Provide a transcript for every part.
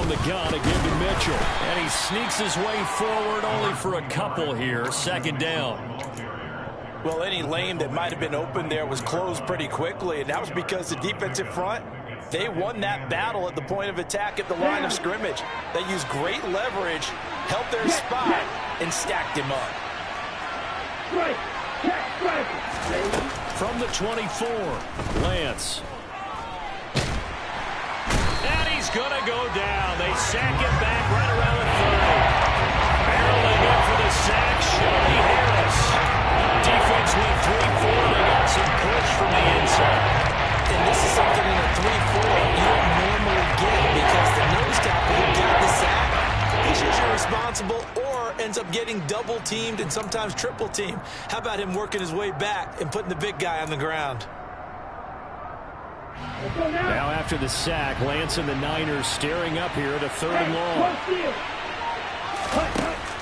from the gun, a give to Mitchell. And he sneaks his way forward only for a couple here. Second down. Well, any lane that might have been open there was closed pretty quickly, and that was because the defensive front, they won that battle at the point of attack at the line of scrimmage. They used great leverage, held their spot, and stacked him up. From the 24, Lance. And he's going to go down. They sack him back right around the 30. Barreling in for the sack, Shelby Harris. Defense went 3-4. They got some push from the inside. And this is something in a 3-4 you don't normally get because the nose tackle who got the sack, he's usually responsible or ends up getting double-teamed and sometimes triple-teamed. How about him working his way back and putting the big guy on the ground? Now after the sack, Lance and the Niners staring up here at a 3rd and long.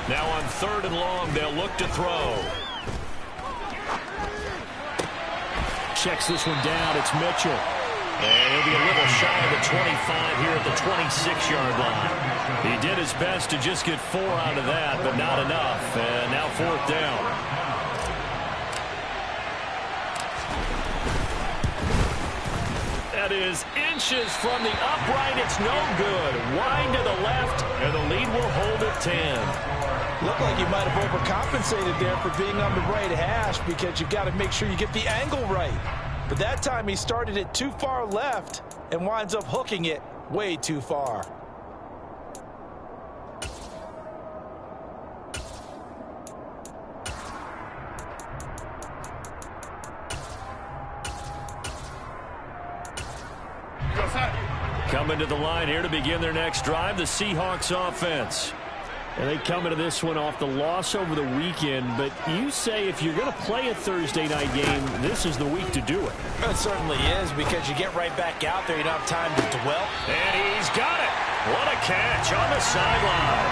Now on 3rd and long, they'll look to throw. Checks this one down. It's Mitchell. And he'll be a little shy of the 25 here at the 26-yard line. He did his best to just get 4 out of that, but not enough. And now 4th down. That is inches from the upright. It's no good. Wide to the left, and the lead will hold at 10. Looked like you might have overcompensated there for being on the right hash because you've got to make sure you get the angle right. But that time he started it too far left and winds up hooking it way too far. Coming to the line here to begin their next drive, the Seahawks offense. And they come into this one off the loss over the weekend, but you say if you're going to play a Thursday night game, this is the week to do it. It certainly is because you get right back out there. You don't have time to dwell. And he's got it. What a catch on the sideline.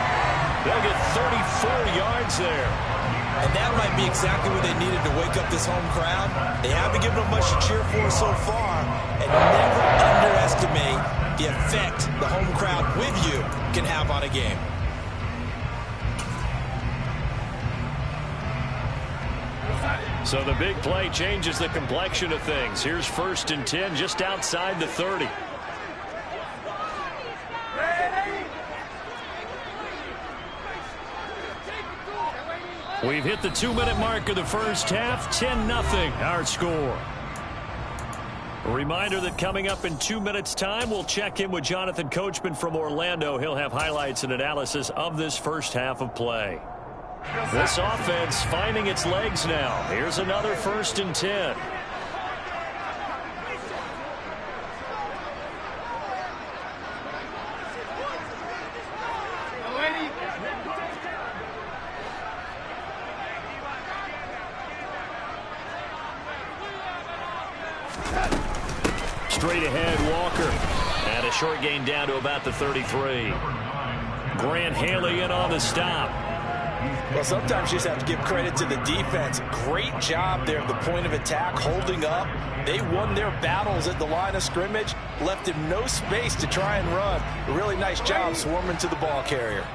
They'll get 34 yards there. And that might be exactly what they needed to wake up this home crowd. They haven't given them much to cheer for so far. And never underestimate the effect the home crowd with you can have on a game. So the big play changes the complexion of things. Here's 1st and 10 just outside the 30. We've hit the 2-minute mark of the first half. 10-0 our score. A reminder that coming up in 2 minutes' time, we'll check in with Jonathan Coachman from Orlando. He'll have highlights and analysis of this first half of play. This offense finding its legs now. Here's another 1st and 10. Straight ahead, Walker. And a short gain down to about the 33. Grant Haley in on the stop. Well, sometimes you just have to give credit to the defense. Great job there at the point of attack, holding up. They won their battles at the line of scrimmage, left him no space to try and run. A really nice job swarming to the ball carrier.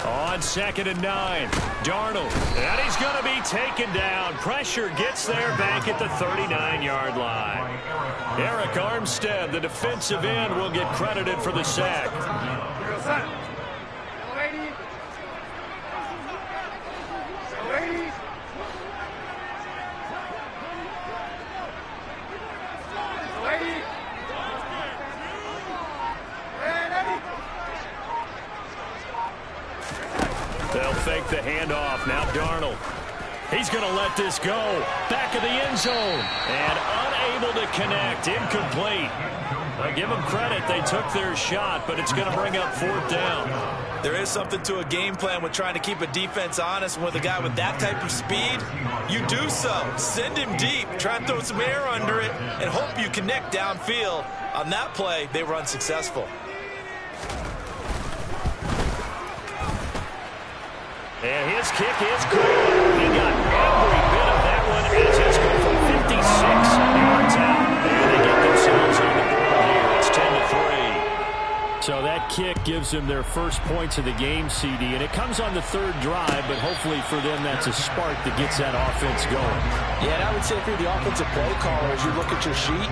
On 2nd and 9, Darnold. And he's going to be taken down. Pressure gets there back at the 39-yard line. Eric Armstead, the defensive end, will get credited for the sack. They'll fake the handoff. Now Darnold. He's going to let this go. Back of the end zone. And unable to connect. Incomplete. I give them credit. They took their shot, but it's going to bring up 4th down. There is something to a game plan with trying to keep a defense honest. With a guy with that type of speed, you do so. Send him deep. Try and throw some air under it and hope you connect downfield. On that play, they were unsuccessful. And his kick is good. He got every bit of that one as it's going from gives them their first points of the game, CD, and it comes on the third drive, but hopefully for them that's a spark that gets that offense going. Yeah, and I would say if you're the offensive play caller, as you look at your sheet,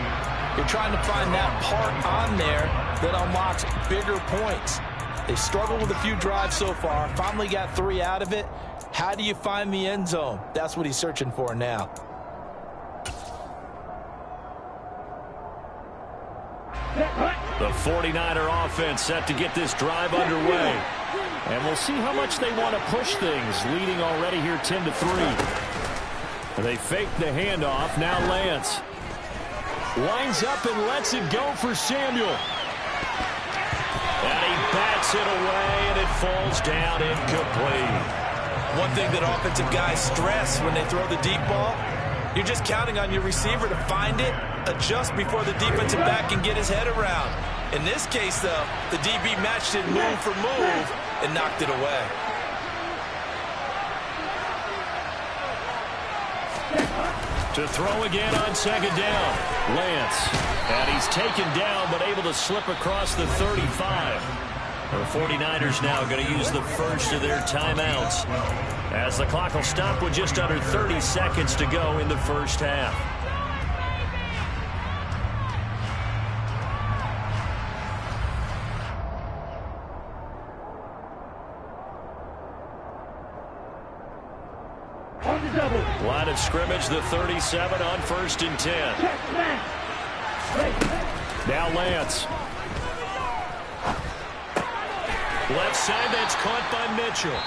you're trying to find that part on there that unlocks bigger points. They've struggled with a few drives so far, finally got 3 out of it. How do you find the end zone? That's what he's searching for now. The 49er offense set to get this drive underway. And we'll see how much they want to push things, leading already here 10-3. They fake the handoff. Now Lance lines up and lets it go for Samuel. And he bats it away, and it falls down incomplete. One thing that offensive guys stress when they throw the deep ball, you're just counting on your receiver to find it, adjust before the defensive back can get his head around. In this case, though, the DB matched it move for move and knocked it away. To throw again on second down, Lance. And he's taken down, but able to slip across the 35. The 49ers now going to use the first of their timeouts, as the clock will stop with just under 30 seconds to go in the first half. Line of scrimmage, the 37 on 1st and 10. Now Lance. Left side, that's caught by Mitchell.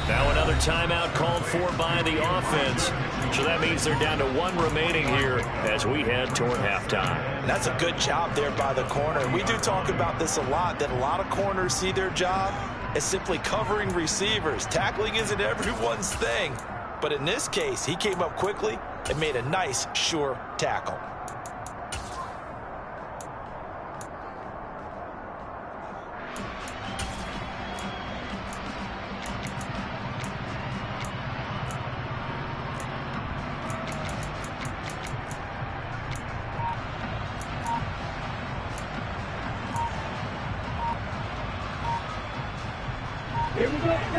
Now another timeout called for by the offense. So that means they're down to 1 remaining here as we head toward halftime. That's a good job there by the corner. We do talk about this a lot, that a lot of corners see their job as simply covering receivers. Tackling isn't everyone's thing. But in this case, he came up quickly and made a nice, sure tackle.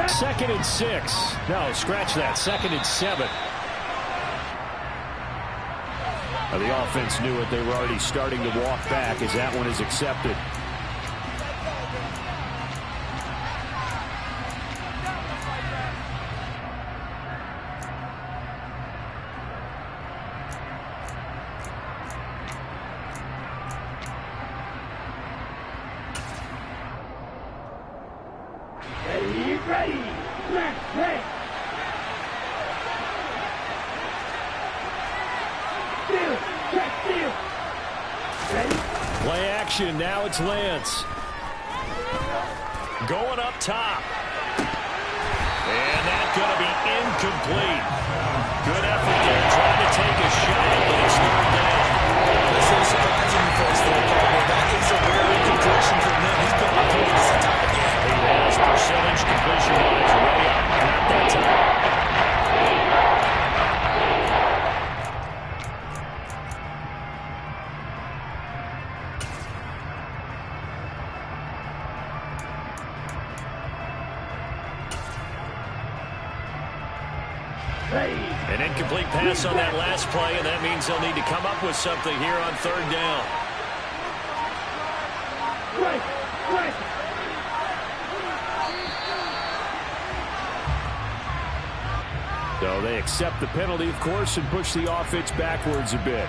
Second and 6. No, scratch that. 2nd and 7. The offense knew it. They were already starting to walk back as that one is accepted. Play action. Now it's Lance. Going up top. And that's going to be incomplete. Good effort there trying to take a shot, but it's third down. That's so surprising you folks there, Carter. That is a rare incompletion from him. He's been completed this entire game. He has percentage completion-wise way up. Not that time. An incomplete pass on that last play, and that means they'll need to come up with something here on third down. So they accept the penalty, of course, and push the offense backwards a bit.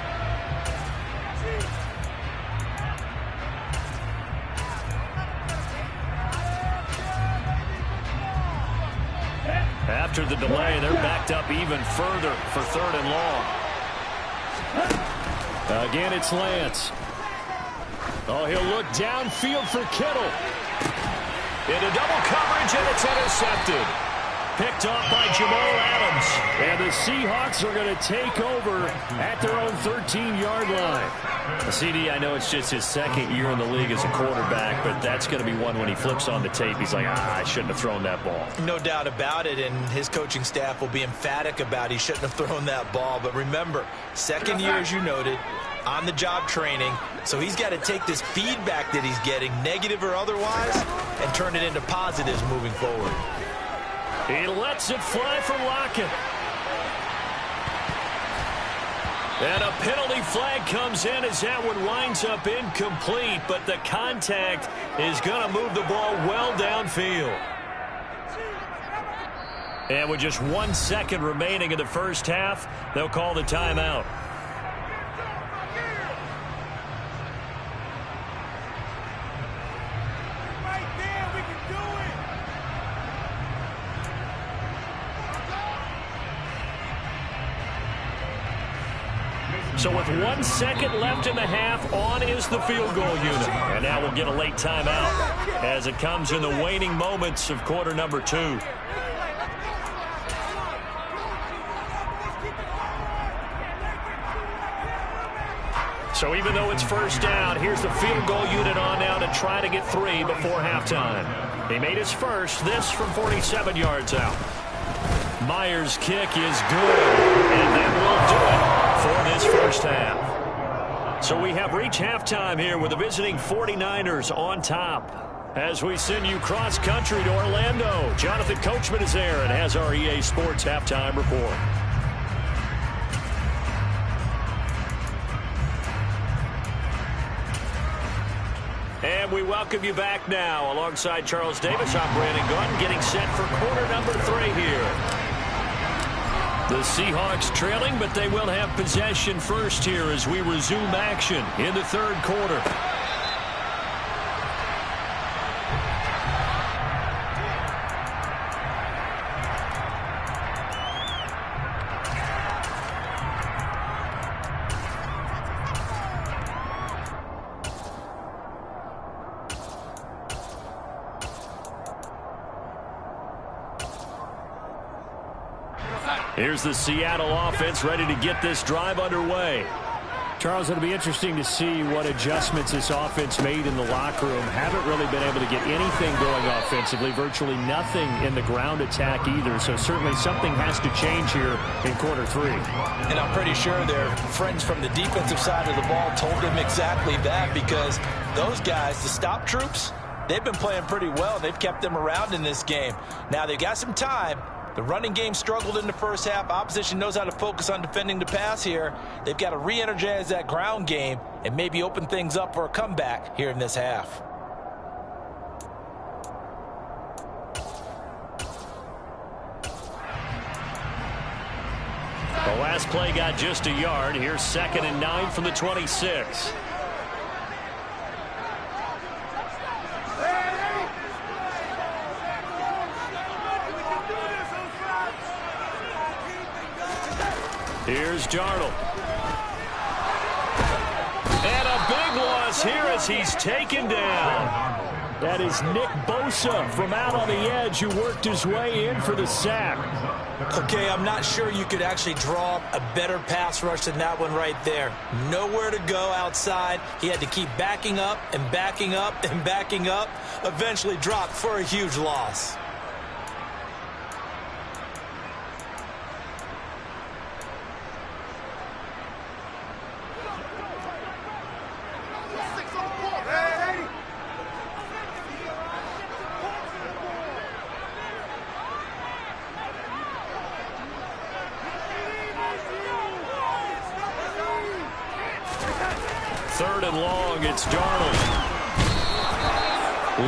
After the delay, they're backed up even further for 3rd and long. Again, it's Lance. Oh, he'll look downfield for Kittle. Into double coverage, and it's intercepted. picked off by Jamal Adams. And the Seahawks are going to take over at their own 13-yard line. CD, I know it's just his second year in the league as a quarterback, but that's going to be one when he flips on the tape. He's like, I shouldn't have thrown that ball. No doubt about it, and his coaching staff will be emphatic about he shouldn't have thrown that ball. But remember, second year, as you noted, on-the-job training, so he's got to take this feedback that he's getting, negative or otherwise, and turn it into positives moving forward. He lets it fly for Lockett. And a penalty flag comes in as that one winds up incomplete, but the contact is going to move the ball well downfield. And with just 1 second remaining in the first half, they'll call the timeout. So with 1 second left in the half, on is the field goal unit. And now we'll get a late timeout as it comes in the waning moments of quarter number 2. So even though it's first down, here's the field goal unit on now to try to get 3 before halftime. He made his first, this from 47 yards out. Myers' kick is good, and that will do it for this first half. So we have reached halftime here with the visiting 49ers on top. As we send you cross-country to Orlando, Jonathan Coachman is there and has our EA Sports halftime report. And we welcome you back now. Alongside Charles Davis, I'm Brandon Gunn, getting set for quarter number 3 here. The Seahawks trailing, but they will have possession first here as we resume action in the third quarter. Here's the Seattle offense ready to get this drive underway. Charles, it'll be interesting to see what adjustments this offense made in the locker room. Haven't really been able to get anything going offensively, virtually nothing in the ground attack either. So certainly something has to change here in quarter 3. And I'm pretty sure their friends from the defensive side of the ball told them exactly that, because those guys, the stop troops, they've been playing pretty well. They've kept them around in this game. Now they've got some time. The running game struggled in the first half. Opposition knows how to focus on defending the pass here. They've got to re-energize that ground game and maybe open things up for a comeback here in this half. The last play got just a yard. Here's 2nd and 9 from the 26. Here's Darnold. And a big loss here as he's taken down. That is Nick Bosa from out on the edge who worked his way in for the sack. Okay, I'm not sure you could actually draw a better pass rush than that one right there. Nowhere to go outside. He had to keep backing up and backing up and backing up. Eventually dropped for a huge loss. Third and long, it's Darnold.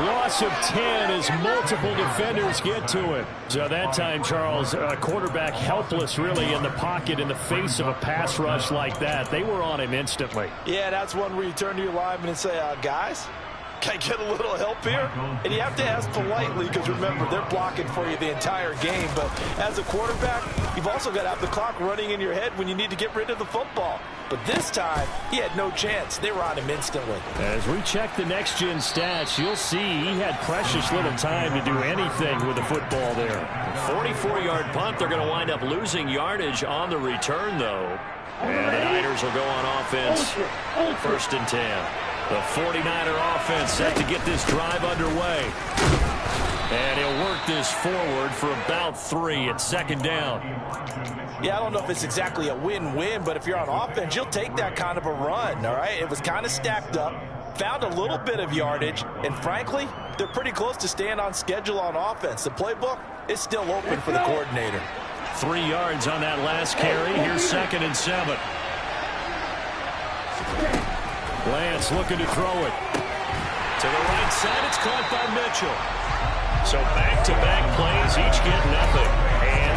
Loss of 10 as multiple defenders get to it. So that time, Charles, a quarterback helpless really in the pocket in the face of a pass rush like that. They were on him instantly. Yeah, that's one where you turn to your lineman and say, guys, Can I get a little help here? And you have to ask politely because, remember, they're blocking for you the entire game. But as a quarterback, you've also got to have the clock running in your head when you need to get rid of the football. But this time, he had no chance. They were on him instantly. As we check the next-gen stats, you'll see he had precious little time to do anything with the football there. 44-yard punt. They're going to wind up losing yardage on the return, though. And the Niners will go on offense. 1st and 10. The 49er offense set to get this drive underway. And he'll work this forward for about 3 at 2nd down. Yeah, I don't know if it's exactly a win-win, but if you're on offense, you'll take that kind of a run, all right? It was kind of stacked up, found a little bit of yardage, and frankly, they're pretty close to staying on schedule on offense. The playbook is still open for the coordinator. 3 yards on that last carry. Here's 2nd and 7. Lance looking to throw it. To the right side, it's caught by Mitchell. So back-to-back plays, each get nothing. And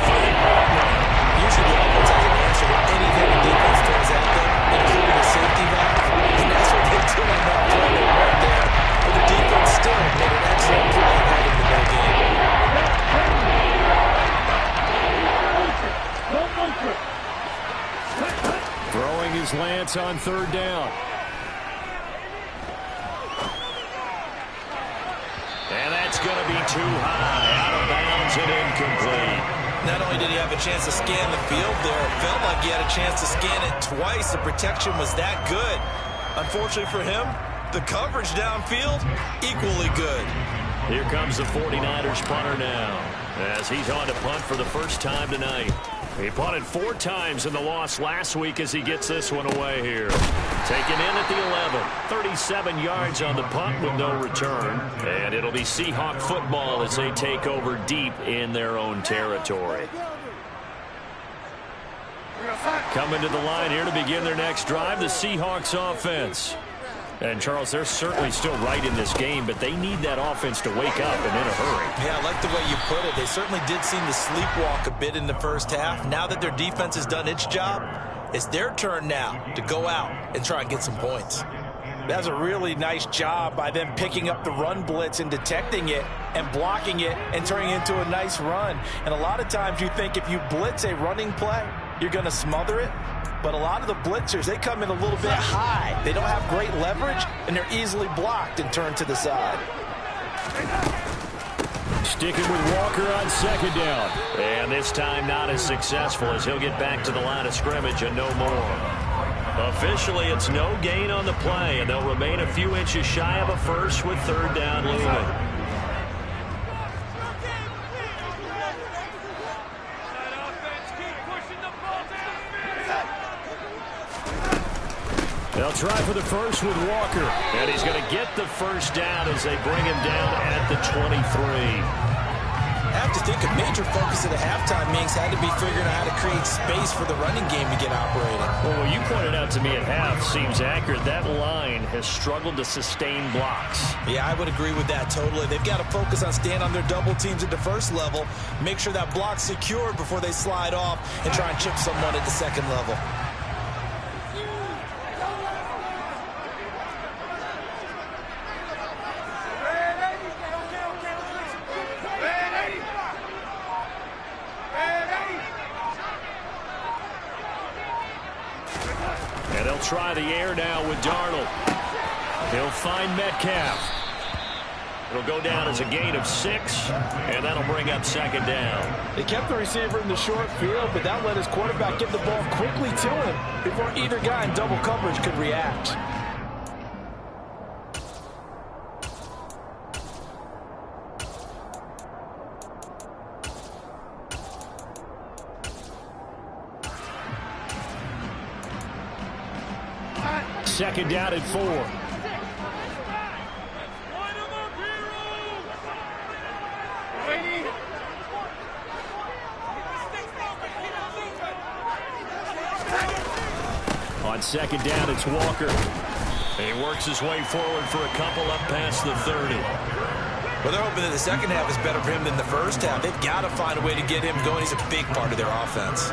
usually the offense has an answer to anything the defense throws at them, including a safety valve. And that's what they did on that play. They weren't there, but the defense still made an excellent play and held them to no game. Throwing his Lance on 3rd down. And that's going to be too high, out of bounds and incomplete. Not only did he have a chance to scan the field there, it felt like he had a chance to scan it twice. The protection was that good. Unfortunately for him, the coverage downfield, equally good. Here comes the 49ers punter now, as he's on to punt for the first time tonight. He punted 4 times in the loss last week as he gets this one away here. Taken in at the 11. 37 yards on the punt with no return. And it'll be Seahawk football as they take over deep in their own territory. Coming to the line here to begin their next drive, the Seahawks offense. And, Charles, they're certainly still right in this game, but they need that offense to wake up and in a hurry. Yeah, I like the way you put it. They certainly did seem to sleepwalk a bit in the first half. Now that their defense has done its job, it's their turn now to go out and try and get some points. That's a really nice job by them picking up the run blitz and detecting it and blocking it and turning it into a nice run. And a lot of times you think if you blitz a running play, you're going to smother it. But a lot of the blitzers, they come in a little bit high. They don't have great leverage, and they're easily blocked and turned to the side. Sticking with Walker on 2nd down. And this time not as successful as he'll get back to the line of scrimmage and no more. Officially, it's no gain on the play, and they'll remain a few inches shy of a first with 3rd down looming. They'll try for the first with Walker. And he's going to get the first down as they bring him down at the 23. I have to think a major focus of the halftime meetings had to be figuring out how to create space for the running game to get operating. Well, what you pointed out to me at half seems accurate. That line has struggled to sustain blocks. Yeah, I would agree with that totally. They've got to focus on staying on their double teams at the first level, make sure that block's secured before they slide off and try and chip someone at the second level. Try the air now with Darnold. He'll find Metcalf. It'll go down as a gain of 6, and that'll bring up 2nd down. They kept the receiver in the short field, but that let his quarterback get the ball quickly to him before either guy in double coverage could react. Second down at 4. On 2nd down, it's Walker. And he works his way forward for a couple up past the 30. Well, they're hoping that the second half is better for him than the first half. They've got to find a way to get him going. He's a big part of their offense.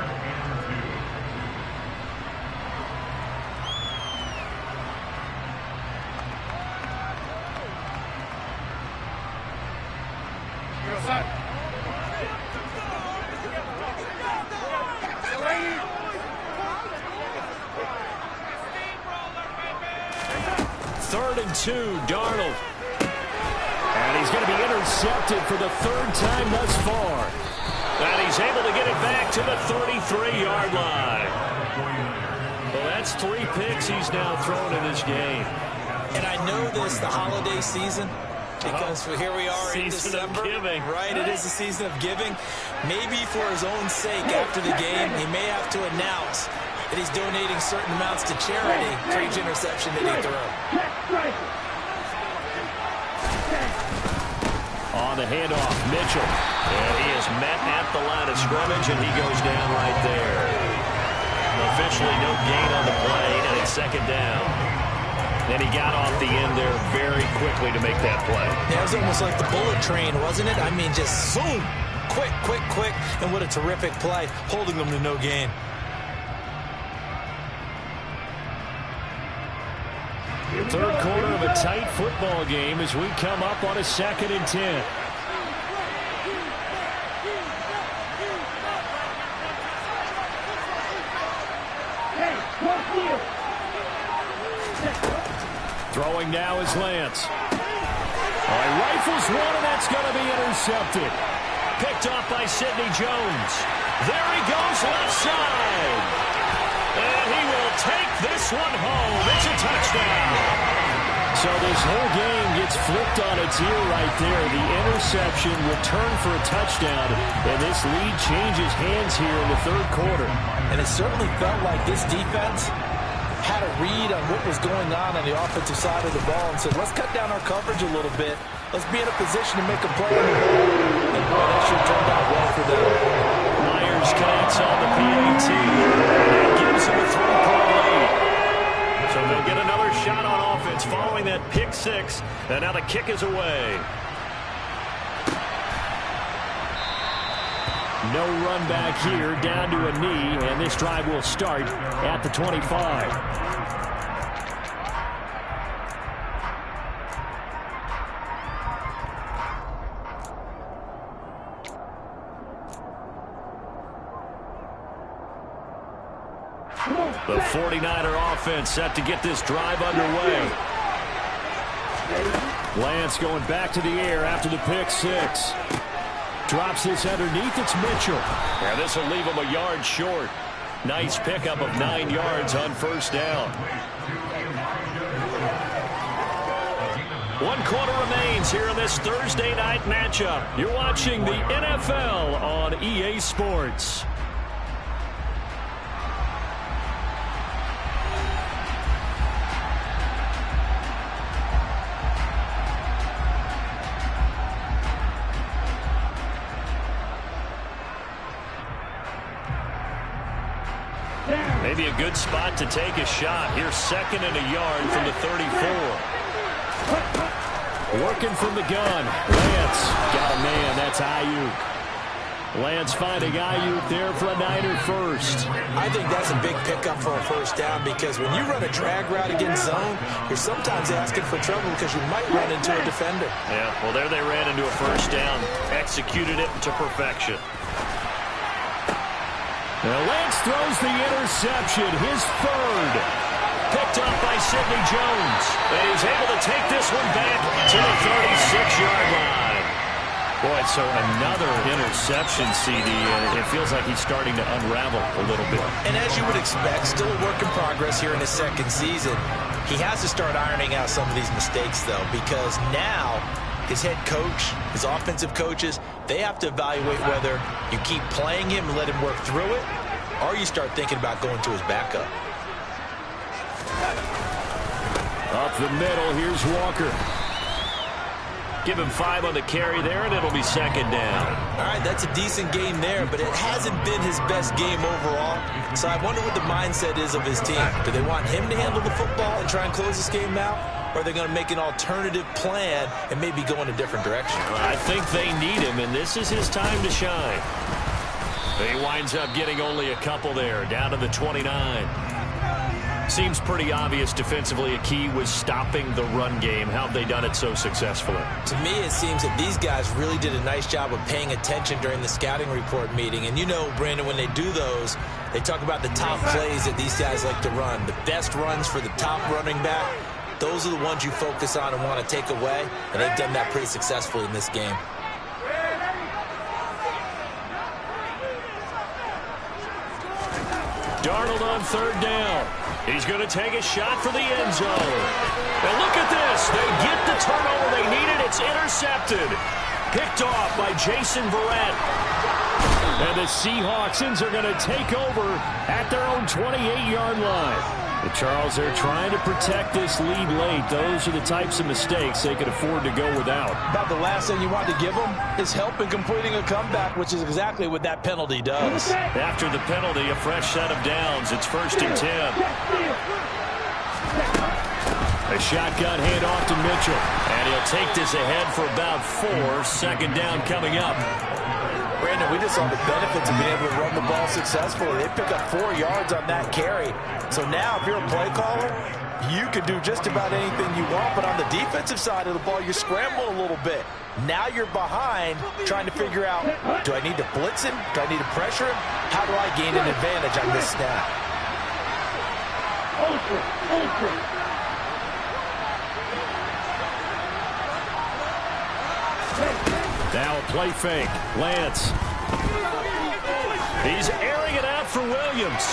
3rd and 2, Darnold. And he's going to be intercepted for the 3rd time thus far. And he's able to get it back to the 33-yard line. Well, that's 3 picks he's now thrown in this game. And I know this, the holiday season, because here we are in December. Season of giving. Right, it is the season of giving. Maybe for his own sake after the game, he may have to announce that he's donating certain amounts to charity for each interception that he throws. On the handoff, Mitchell. And he is met at the line of scrimmage, and he goes down right there. Officially no gain on the play, and it's 2nd down. And he got off the end there very quickly to make that play. Yeah, it was almost like the bullet train, wasn't it? I mean, just zoom. Quick, quick, quick. And what a terrific play, holding them to no gain. Third quarter of a tight football game as we come up on a 2nd and 10. Throwing now is Lance. He rifles one, and that's going to be intercepted. Picked off by Sidney Jones. There he goes, left side. And he will take this one home. It's a touchdown. So this whole game gets flipped on its ear right there. The interception returned for a touchdown, and this lead changes hands here in the 3rd quarter. And it certainly felt like this defense had a read on what was going on the offensive side of the ball and said, let's cut down our coverage a little bit. Let's be in a position to make a play on the ball. And boy, that sure turned out well for them. Myers connects on the PAT. That gives him a 3-point lead. So they'll get another shot on offense following that pick 6. And now the kick is away. No run back here, down to a knee, and this drive will start at the 25. The 49er offense set to get this drive underway. Lance going back to the air after the pick 6. Drops this underneath. It's Mitchell. And this will leave him a yard short. Nice pickup of 9 yards on 1st down. 1 quarter remains here in this Thursday night matchup. You're watching the NFL on EA Sports. Maybe a good spot to take a shot. Here's 2nd and a yard from the 34. Working from the gun. Lance got a man. That's Ayuk. Lance finding Ayuk there for a Niner first. I think that's a big pickup for a 1st down because when you run a drag route against zone, you're sometimes asking for trouble because you might run into a defender. Yeah, well, there they ran into a 1st down. Executed it to perfection. Now Lance throws the interception, his 3rd. Picked up by Sidney Jones. And he's able to take this one back to the 36-yard line. Boy, so another interception, CD, and it feels like he's starting to unravel a little bit. And as you would expect, still a work in progress here in his 2nd season. He has to start ironing out some of these mistakes, though, because now his head coach, his offensive coaches, they have to evaluate whether you keep playing him and let him work through it, or you start thinking about going to his backup. Up the middle, here's Walker. Give him 5 on the carry there, and it'll be 2nd down. All right, that's a decent game there, but it hasn't been his best game overall. So I wonder what the mindset is of his team. Do they want him to handle the football and try and close this game out? Or are they going to make an alternative plan and maybe go in a different direction? I think they need him, and this is his time to shine. He winds up getting only a couple there, down to the 29. Seems pretty obvious defensively a key was stopping the run game. How have they done it so successfully? To me, it seems that these guys really did a nice job of paying attention during the scouting report meeting. And you know, Brandon, when they do those, they talk about the top plays that these guys like to run. The best runs for the top running back. those are the ones you focus on and want to take away, and they've done that pretty successfully in this game. Darnold on third down. He's going to take a shot for the end zone. And look at this. They get the turnover they needed. It's intercepted. Picked off by Jason Verrett. And the Seahawks are going to take over at their own 28-yard line. But Charles, they're trying to protect this lead late. Those are the types of mistakes they could afford to go without. About the last thing you want to give them is help in completing a comeback, which is exactly what that penalty does. After the penalty, a fresh set of downs. It's 1st and 10. A shotgun handoff to Mitchell. And he'll take this ahead for about 4. Second down coming up. Brandon, we just saw the benefits of being able to run the ball successfully. They pick up 4 yards on that carry. So now if you're a play caller, you can do just about anything you want. But on the defensive side of the ball, you scramble a little bit. Now you're behind trying to figure out, do I need to blitz him? Do I need to pressure him? How do I gain an advantage on this snap? Now a play fake. Lance. He's airing it out for Williams.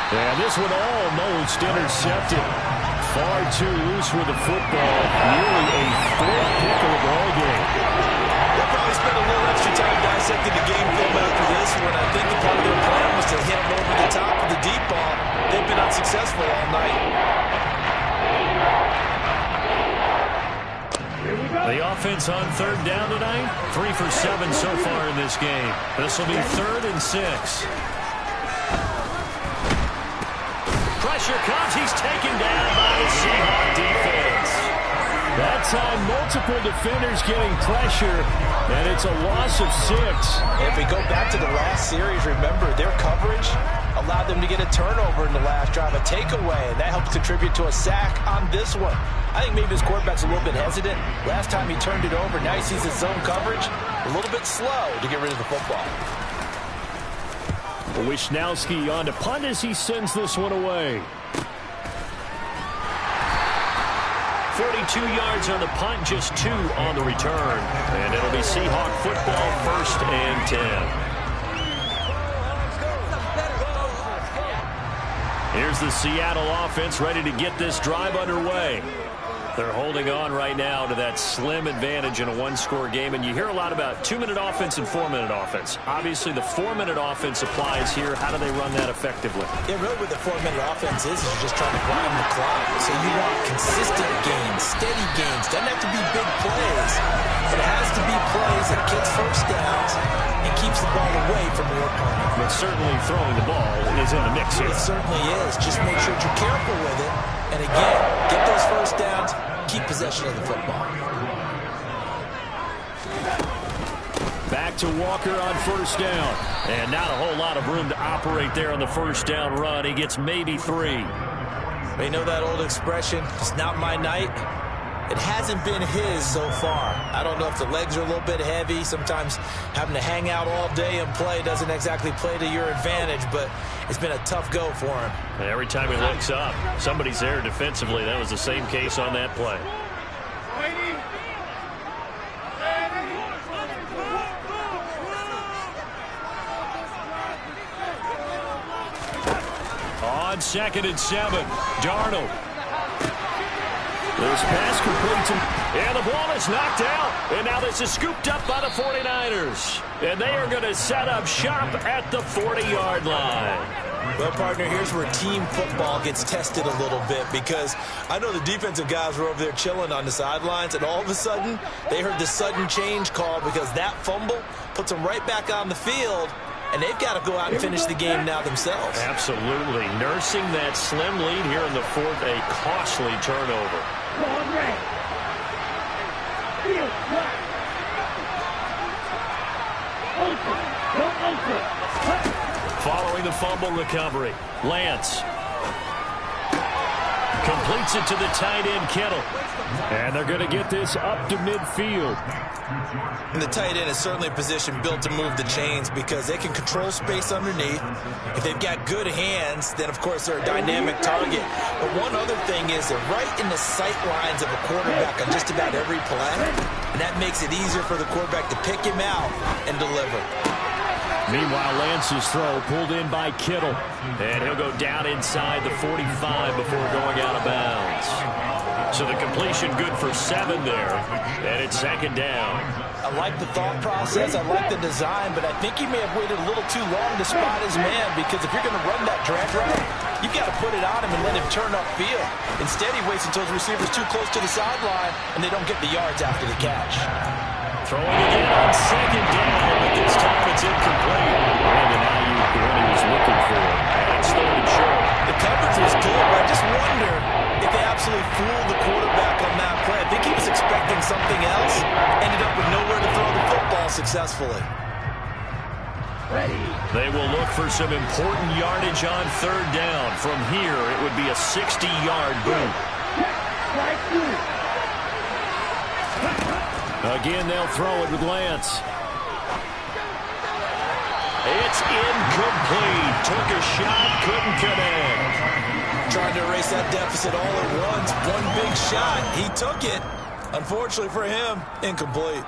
And this one almost intercepted. Far too loose with the football. Nearly a 4th pick of the ball game. They'll probably spend a little extra time dissecting the game film after this one. I think the part of their plan was to hit him over the top of the deep ball. They've been unsuccessful all night. The offense on third down tonight, 3 for 7 so far in this game. This will be 3rd and 6. Pressure comes. He's taken down by the Seahawks defense. That time, multiple defenders getting pressure, and it's a loss of 6. If we go back to the last series, remember, their coverage allowed them to get a turnover in the last drive, a takeaway, and that helped contribute to a sack on this one. I think maybe his quarterback's a little bit hesitant. Last time he turned it over, now he sees his zone coverage a little bit slow to get rid of the football. Wisnowski on to punt as he sends this one away. 42 yards on the punt, just 2 on the return. And it'll be Seahawk football, 1st and 10. Here's the Seattle offense ready to get this drive underway. They're holding on right now to that slim advantage in a 1-score game. And you hear a lot about 2-minute offense and 4-minute offense. Obviously, the 4-minute offense applies here. How do they run that effectively? Yeah, really what the 4-minute offense is you're just trying to grind the clock. So you want consistent gains, steady gains. Doesn't have to be big plays, but it has to be plays that gets first downs and keeps the ball away from your opponent. But certainly throwing the ball is in the mix here. It certainly is. Just make sure that you're careful with it. And again, get those first downs, keep possession of the football. Back to Walker on 1st down. And not a whole lot of room to operate there on the 1st down run. He gets maybe 3. You know that old expression, it's not my night? It hasn't been his so far. I don't know if the legs are a little bit heavy. Sometimes having to hang out all day and play doesn't exactly play to your advantage, but it's been a tough go for him. Every time he looks up, somebody's there defensively. That was the same case on that play. On 2nd and 7, Darnold. This pass completes, and the ball is knocked out. And now this is scooped up by the 49ers. And they are going to set up shop at the 40-yard line. Well, partner, here's where team football gets tested a little bit, because I know the defensive guys were over there chilling on the sidelines, and all of a sudden they heard the sudden change call because that fumble puts them right back on the field, and they've got to go out and finish the game now themselves. Absolutely. Nursing that slim lead here in the 4th, a costly turnover. Following the fumble recovery, Lance. Completes it to the tight end, Kittle. And they're going to get this up to midfield. And the tight end is certainly a position built to move the chains because they can control space underneath. If they've got good hands, then, of course, they're a dynamic target. But one other thing is they're right in the sight lines of a quarterback on just about every play. And that makes it easier for the quarterback to pick him out and deliver. Meanwhile, Lance's throw pulled in by Kittle. And he'll go down inside the 45 before going out of bounds. So the completion good for 7 there. And it's second down. I like the thought process. I like the design. But I think he may have waited a little too long to spot his man. Because if you're going to run that drag route, you've got to put it on him and let him turn upfield. Instead, he waits until his receiver's too close to the sideline. And they don't get the yards after the catch. Throwing again on second down, but this time it's incomplete. Brandon Ayuk, the one he was looking for. And it's third and short. The coverage was good, but I just wonder if they absolutely fooled the quarterback on that play. I think he was expecting something else. Ended up with nowhere to throw the football successfully. They will look for some important yardage on third down. From here, it would be a 60-yard boot. Again, they'll throw it with Lance. It's incomplete. Took a shot, couldn't connect. Trying to erase that deficit all at once. One big shot. He took it. Unfortunately for him, incomplete.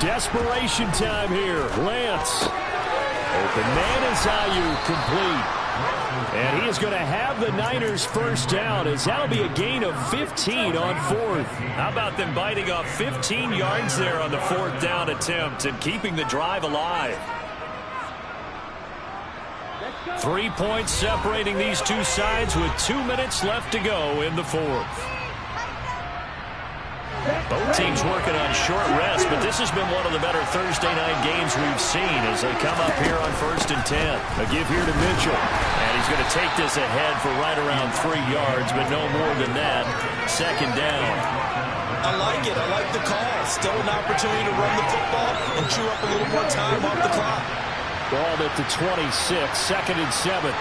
Desperation time here. Lance. Open man is Ayuk, complete. And he is going to have the Niners first down, as that'll be a gain of 15 on fourth. How about them biting off 15 yards there on the fourth down attempt and keeping the drive alive? 3 points separating these two sides with 2 minutes left to go in the fourth. Both teams working on short rest, but this has been one of the better Thursday night games we've seen as they come up here on 1st and 10. A give here to Mitchell. And he's going to take this ahead for right around 3 yards, but no more than that. Second down. I like it. I like the call. Still an opportunity to run the football and chew up a little more time off the clock. Ball at the 26, 2nd and 7.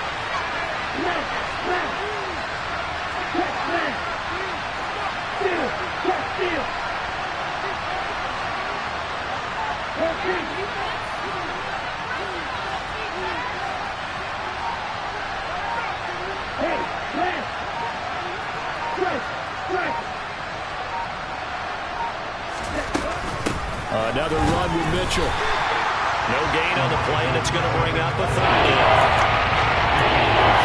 Another run with Mitchell. No gain on the play, and it's going to bring up a third down.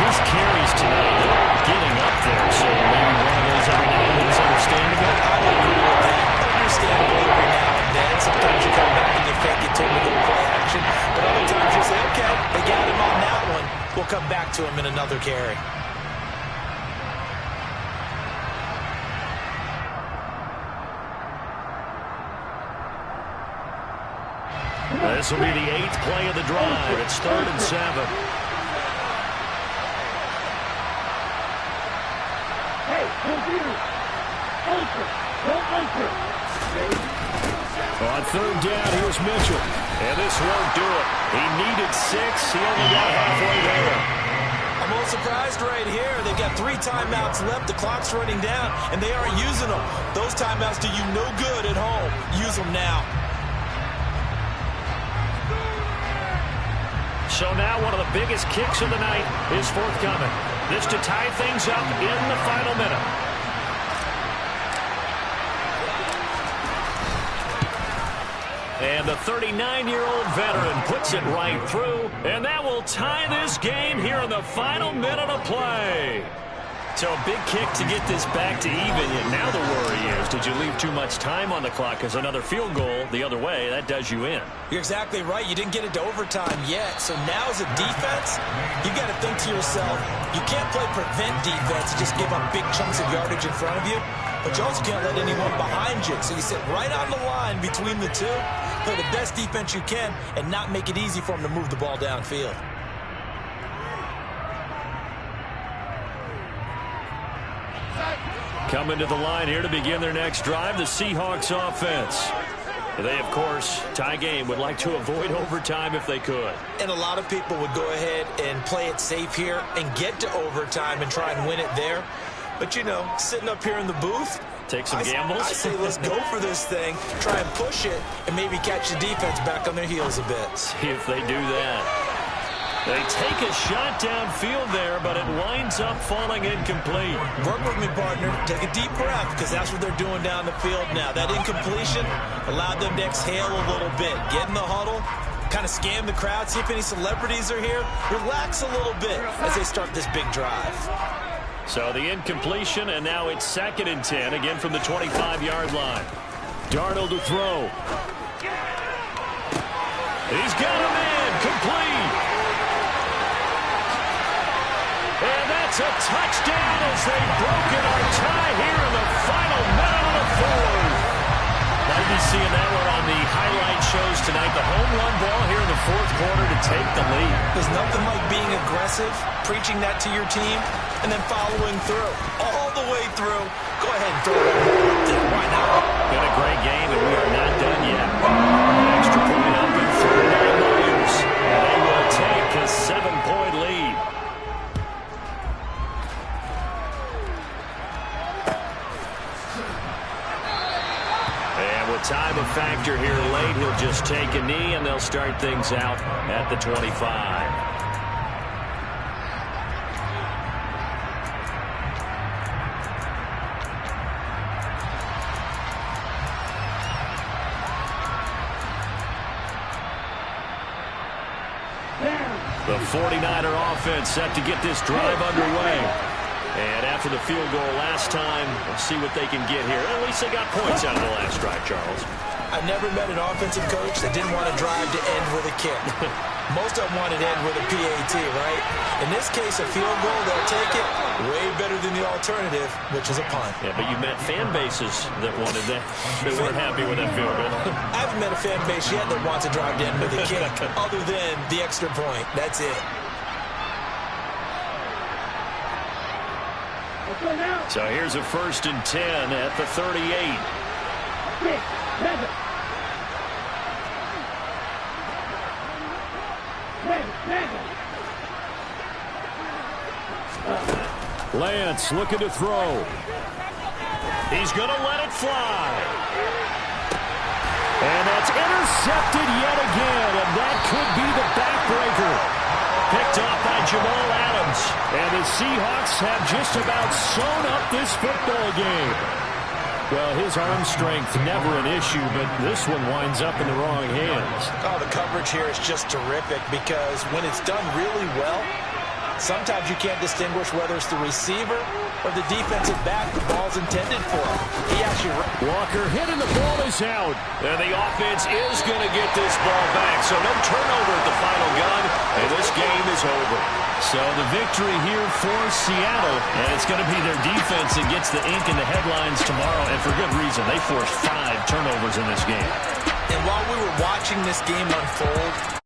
His carries tonight, they're getting up there, so maybe one of those every now and then is understandable. I would agree with that. Understandable every now and then. Sometimes you come back and you fake it to him with a play action, but other times you say, okay, they got him on that one. We'll come back to him in another carry. This will be the 8th play of the drive. It's 3rd and 7. On 3rd down, here's Mitchell. And this won't do it. He needed 6. He only got halfway there. I'm a little surprised right here. They've got 3 timeouts left. The clock's running down, and they aren't using them. Those timeouts do you no good at home. Use them now. So now one of the biggest kicks of the night is forthcoming. This to tie things up in the final minute. And the 39-year-old veteran puts it right through, and that will tie this game here in the final minute of play. So a big kick to get this back to even. And now the worry is, did you leave too much time on the clock? Because another field goal the other way, that does you in. You're exactly right. You didn't get it to overtime yet. So now as a defense, you've got to think to yourself, you can't play prevent defense and just give up big chunks of yardage in front of you. But you also can't let anyone behind you. So you sit right on the line between the two, play the best defense you can, and not make it easy for them to move the ball downfield. Coming to the line here to begin their next drive, the Seahawks offense. They, of course, tie game, would like to avoid overtime if they could. And a lot of people would go ahead and play it safe here and get to overtime and try and win it there. But, you know, sitting up here in the booth, take some gambles. I say let's go for this thing, try and push it, and maybe catch the defense back on their heels a bit. See if they do that. They take a shot downfield there, but it winds up falling incomplete. Work with me, partner. Take a deep breath, because that's what they're doing down the field now. That incompletion allowed them to exhale a little bit. Get in the huddle, kind of scan the crowd, see if any celebrities are here. Relax a little bit as they start this big drive. So the incompletion, and now it's 2nd and 10, again from the 25-yard line. Darnold to throw. He's got a man, complete. And that's a touchdown as they've broken our tie here in the final minute of the fourth. Might be seeing that one on the highlight shows tonight. The home run ball here in the fourth quarter to take the lead. There's nothing like being aggressive, preaching that to your team, and then following through. All the way through. Go ahead and throw it up there. Why not? Been a great game, and we are not done yet. An extra point up in 3 Warriors. And they will take a 7-point lead. Time a factor here late. He'll just take a knee, and they'll start things out at the 25. The 49er offense set to get this drive underway. And after the field goal last time, we'll see what they can get here. At least they got points out of the last drive, Charles. I've never met an offensive coach that didn't want to drive to end with a kick. Most of them wanted to end with a PAT, right? In this case, a field goal, they'll take it. Way better than the alternative, which is a punt. Yeah, but you met fan bases that wanted that. They weren't happy with that field goal. I haven't met a fan base yet that wants to drive to end with a kick, other than the extra point. That's it. So here's a 1st and 10 at the 38. Lance looking to throw. He's going to let it fly. And that's intercepted yet again, and that could be the backbreaker. Picked off by Jamal Adams. And the Seahawks have just about sewn up this football game. Well, his arm strength never an issue, but this one winds up in the wrong hands. Oh, the coverage here is just terrific because when it's done really well, sometimes you can't distinguish whether it's the receiver or the defensive back the ball's intended for. He actually... Walker hit and the ball is out. And the offense is going to get this ball back. So no turnover at the final gun, and this game is over. So the victory here for Seattle, and it's going to be their defense that gets the ink in the headlines tomorrow, and for good reason. They forced 5 turnovers in this game. And while we were watching this game unfold,